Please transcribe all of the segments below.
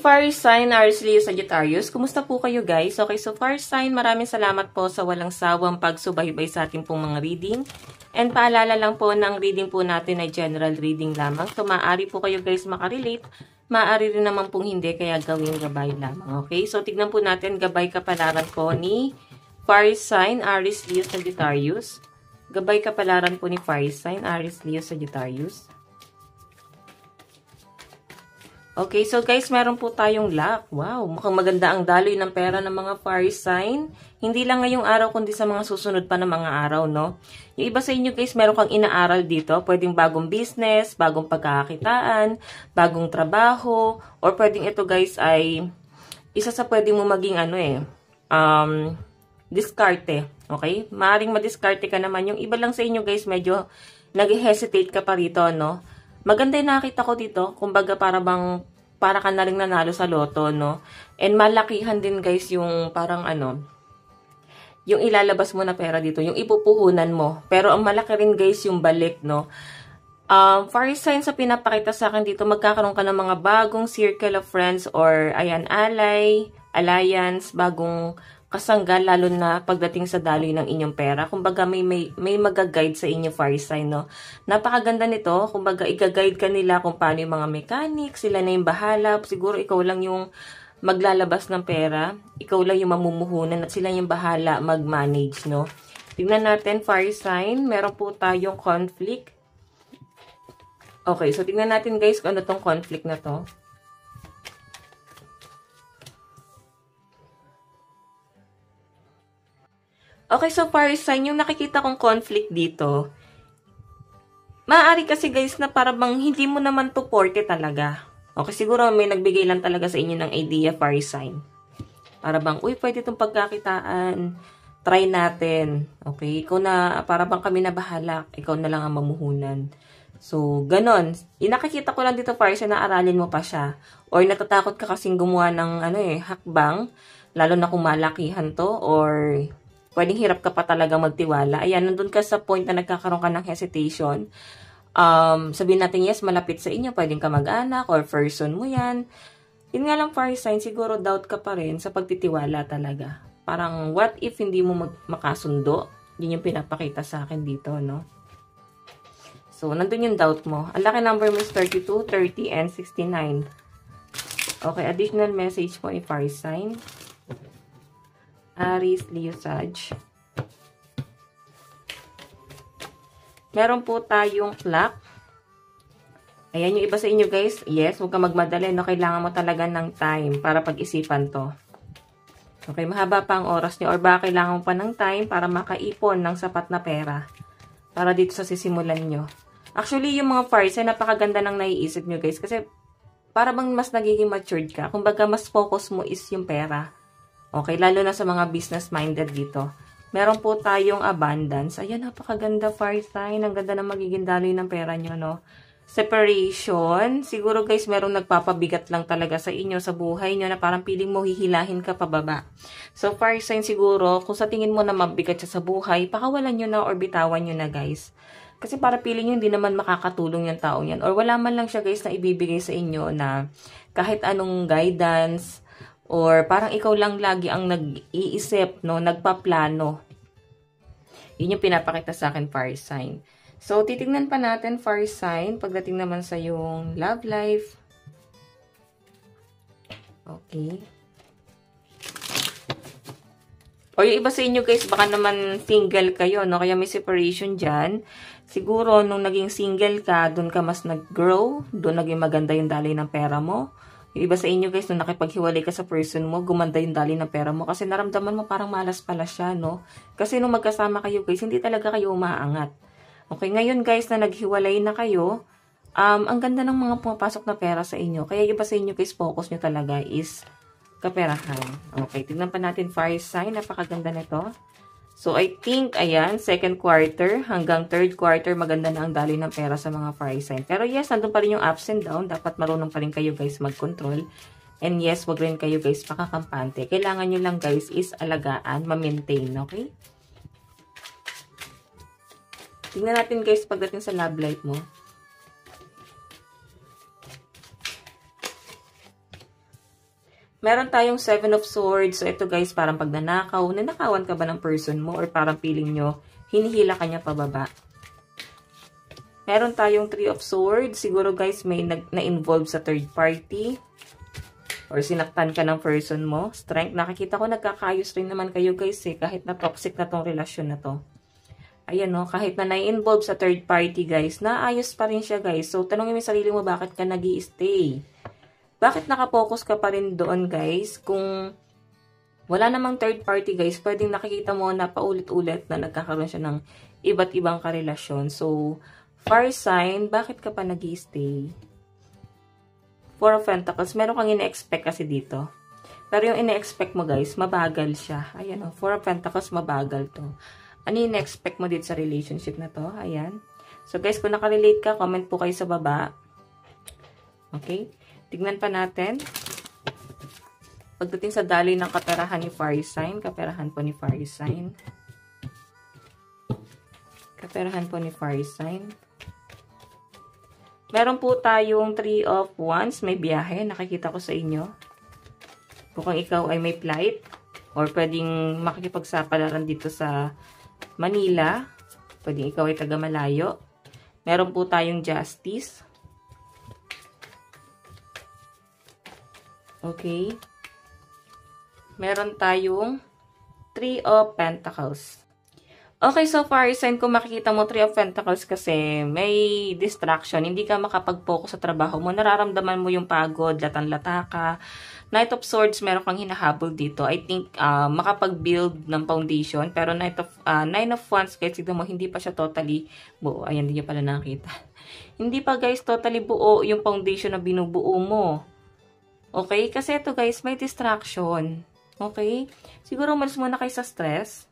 fire sign, Aries, Leo, Sagittarius. Kumusta po kayo guys? Okay, so fire sign, maraming salamat po sa walang sawang pagsubaybay sa ating pong mga reading. And paalala lang po ng reading po natin ay general reading lamang. So maaari po kayo guys makarelate, maaari rin naman pong hindi, kaya gawing gabay lamang. Okay, so tignan po natin gabay kapalaran po ni fire sign, Aries, Leo, Sagittarius. Gabay kapalaran po ni fire sign, Aries, Leo, Sagittarius. Okay, so guys, meron po tayong luck. Wow, mukhang maganda ang daloy ng pera ng mga fire sign. Hindi lang ngayong araw, kundi sa mga susunod pa na mga araw, no? Yung iba sa inyo guys, meron kang inaaral dito. Pwedeng bagong business, bagong pagkakakitaan, bagong trabaho, or pwedeng ito guys ay isa sa pwedeng mo maging diskarte. Okay? Maaring madiskarte ka naman. Yung iba lang sa inyo guys, medyo nag-hesitate ka pa rito, no? Maganda yung nakita ko dito. Kumbaga para ka na rin nanalo sa loto, no? And malakihan din guys yung parang yung ilalabas mo na pera dito. Yung ipupuhunan mo. Pero ang malaki rin guys yung balik, no? Fire sign sa pinapakita sa akin dito, magkakaroon ka ng mga bagong circle of friends or alliance, bagong kasangga, lalo na pagdating sa daloy ng inyong pera. Kumbaga, may mag-guide sa inyo, fire sign, no? Napakaganda nito. Kumbaga, i-guide ka nila kung paano yung mga mechanic, sila na yung bahala. Siguro, ikaw lang yung maglalabas ng pera. Ikaw lang yung mamumuhunan at sila yung bahala mag-manage, no? Tingnan natin, fire sign. Meron po tayong conflict. Okay, so tingnan natin, guys, kung ano tong conflict na to. Okay, so fire sign, yung nakikita kong conflict dito, maaari kasi guys na para bang hindi mo naman to porte talaga. Okay, siguro may nagbigay lang talaga sa inyo ng idea, fire sign. Para bang, uy, pwede itong pagkakitaan, try natin. Okay, ikaw na, para bang kami na bahala, ikaw na lang ang mamuhunan. So, ganon. Nakikita ko lang dito, fire sign, na aralin mo pa siya. Or natatakot ka kasing gumawa ng, hakbang, lalo na kung malakihan to, or pwedeng hirap ka pa talaga magtiwala. Ayan, nandun ka sa point na nagkakaroon ka ng hesitation. Sabihin natin, yes, malapit sa inyo, pwedeng ka mag-anak, or person mo yan. Yun nga lang, fire sign, siguro doubt ka pa rin sa pagtitiwala talaga. Parang, what if hindi mo makasundo? Yun yung pinapakita sa akin dito, no? So, nandun yung doubt mo. Ang laki number mo is 32, 30, and 69. Okay, additional message po ni fire sign. Aries, Leo, Sag. Meron po tayong clock. Ayan yung iba sa inyo guys. Yes, huwag ka magmadali. No? Kailangan mo talaga ng time para pag-isipan to. Okay, mahaba pa ang oras niyo. Or baka kailangan mo pa ng time para makaipon ng sapat na pera. Para dito sa sisimulan nyo. Actually, yung mga fire sign, napakaganda ng naiisip nyo guys. Kasi para bang mas nagiging matured ka. Kumbaga, mas focus mo is yung pera. Okay, lalo na sa mga business-minded dito. Meron po tayong abundance. Ayan, napakaganda, fire sign. Ang ganda na magiging daloy ng pera nyo, no? Separation. Siguro, guys, merong nagpapabigat lang talaga sa inyo, sa buhay nyo, na parang piling mo hihilahin ka pababa. So, fire sign siguro, kung sa tingin mo na mabigat siya sa buhay, pakawalan nyo na or bitawan nyo na, guys. Kasi para piling nyo, hindi naman makakatulong yung taong yan. Or wala man lang siya, guys, na ibibigay sa inyo na kahit anong guidance, or parang ikaw lang lagi ang nag-iisip, no? Nagpaplano. Yun yung pinapakita sa akin, fire sign. So, titignan pa natin, fire sign, pagdating naman sa yung love life. Okay. O yung iba sa inyo guys, baka naman single kayo, no? Kaya may separation dyan. Siguro, nung naging single ka, doon ka mas nag-grow, doon naging maganda yung daloy ng pera mo. Yung iba sa inyo guys, nung nakipaghiwalay ka sa person mo, gumanda yung daloy ng pera mo. Kasi naramdaman mo parang malas pala siya, no? Kasi nung magkasama kayo guys, hindi talaga kayo umaangat. Okay, ngayon guys, na naghiwalay na kayo, ang ganda ng mga pumapasok na pera sa inyo. Kaya yung iba sa inyo guys, focus nyo talaga is kaperahan. Okay, tignan pa natin fire sign. Napakaganda nito. So, I think, ayan, second quarter hanggang third quarter, maganda na ang daloy ng pera sa mga fire sign. Pero yes, nandun pa rin yung ups and down. Dapat marunong pa rin kayo guys mag-control. And yes, wag rin kayo guys makakampante. Kailangan nyo lang guys is alagaan, ma-maintain, okay? Tingnan natin guys pagdating sa love life mo. Meron tayong 7 of Swords. So, ito guys, parang pag nanakawan ka ba ng person mo or parang feeling nyo, hinihila ka niya pababa. Meron tayong 3 of Swords. Siguro guys, may na-involve sa third party. Or sinaktan ka ng person mo. Strength. Nakikita ko nagkakaayos rin naman kayo guys eh. Kahit na toxic na tong relasyon na to. Ayan no, kahit na na-involve sa third party guys, naayos pa rin siya guys. So, tanongin mo yung sarili mo, bakit ka nag-i-stay? Bakit nakapokus ka pa rin doon guys? Kung wala namang third party guys, pwedeng nakikita mo na paulit-ulit na nagkakaroon siya ng iba't ibang karelasyon. So, fire sign, bakit ka pa nag-i-stay? Four of Pentacles, meron kang ina-expect kasi dito. Pero yung ina-expect mo guys, mabagal siya. Ayan o, Four of Pentacles, mabagal to. Ano yung ina-expect mo dito sa relationship na to? Ayan. So guys, kung nakarelate ka, comment po kayo sa baba. Okay? Tignan pa natin. Pagdating sa daloy ng kaperahan ni Fire Sign, kaperahan po ni Fire Sign. Kaperahan po ni Fire Sign. Meron po tayong 3 of Wands, may biyahe, nakikita ko sa inyo. Kung ikaw ay may flight, or pwedeng makikipagsapalaran dito sa Manila, pwedeng ikaw ay taga malayo. Meron po tayong Justice. Okay. Meron tayong 3 of Pentacles. Okay, so fire sign, kung makikita mo 3 of Pentacles kasi may distraction, hindi ka makapag-focus sa trabaho mo, nararamdaman mo yung pagod, latan-lata ka. Knight of Swords, meron kang hinahabol dito. I think makapag-build ng foundation, pero Nine of Wands, guys, tignan mo, hindi pa siya totally buo. Ayan, hindi niya pala nakita. Hindi pa guys, totally buo yung foundation na binubuo mo. Okay? Kasi ito guys, may distraction. Okay? Siguro umalis muna kayo sa stress.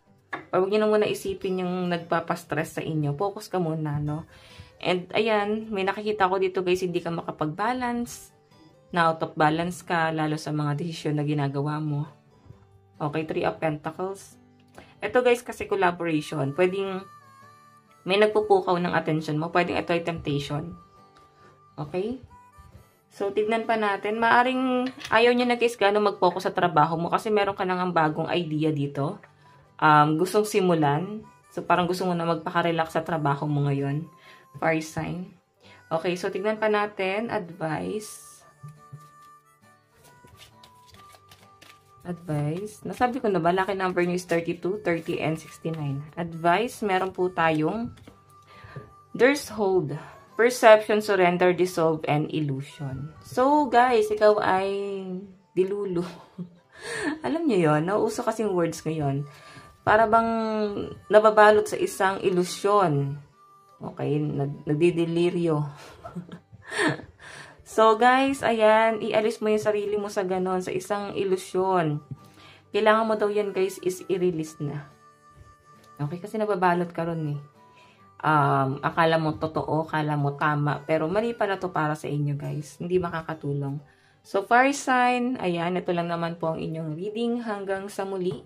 Or huwag nyo na muna isipin yung nagpapastress sa inyo. Focus ka muna, no? And, ayan, may nakikita ko dito, guys, hindi ka makapag-balance. Na out of balance ka, lalo sa mga desisyon na ginagawa mo. Okay, 3 of Pentacles. Ito, guys, kasi collaboration. Pwedeng, may nagpupukaw ng attention mo. Pwedeng ito ay temptation. Okay? So, tignan pa natin. Maaring, ayaw nyo na, guys, gano'ng mag-focus sa trabaho mo kasi meron ka nang bagong idea dito. Gustong simulan. So, parang gusto mo na magpaka-relax sa trabaho mo ngayon. Fire sign. Okay, so tignan pa natin. Advice. Advice. Nasabi ko na ba, lucky number nyo is 32, 30, and 69. Advice, meron po tayong there's hold. Perception, surrender, dissolve, and illusion. So, guys, ikaw ay dilulu. Alam nyo yun, nauuso kasing words ngayon. Para bang nababalot sa isang ilusyon. Okay, nagdideliryo. So guys, ayan, ialis mo yung sarili mo sa ganon, sa isang ilusyon. Kailangan mo daw yan guys is i-release na. Okay, kasi nababalot ka ron eh. Akala mo totoo, akala mo tama, pero mali pala to para sa inyo guys. Hindi makakatulong. So fire sign, ayan, ito lang naman po ang inyong reading hanggang sa muli.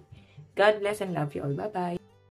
God bless and love you all. Bye-bye.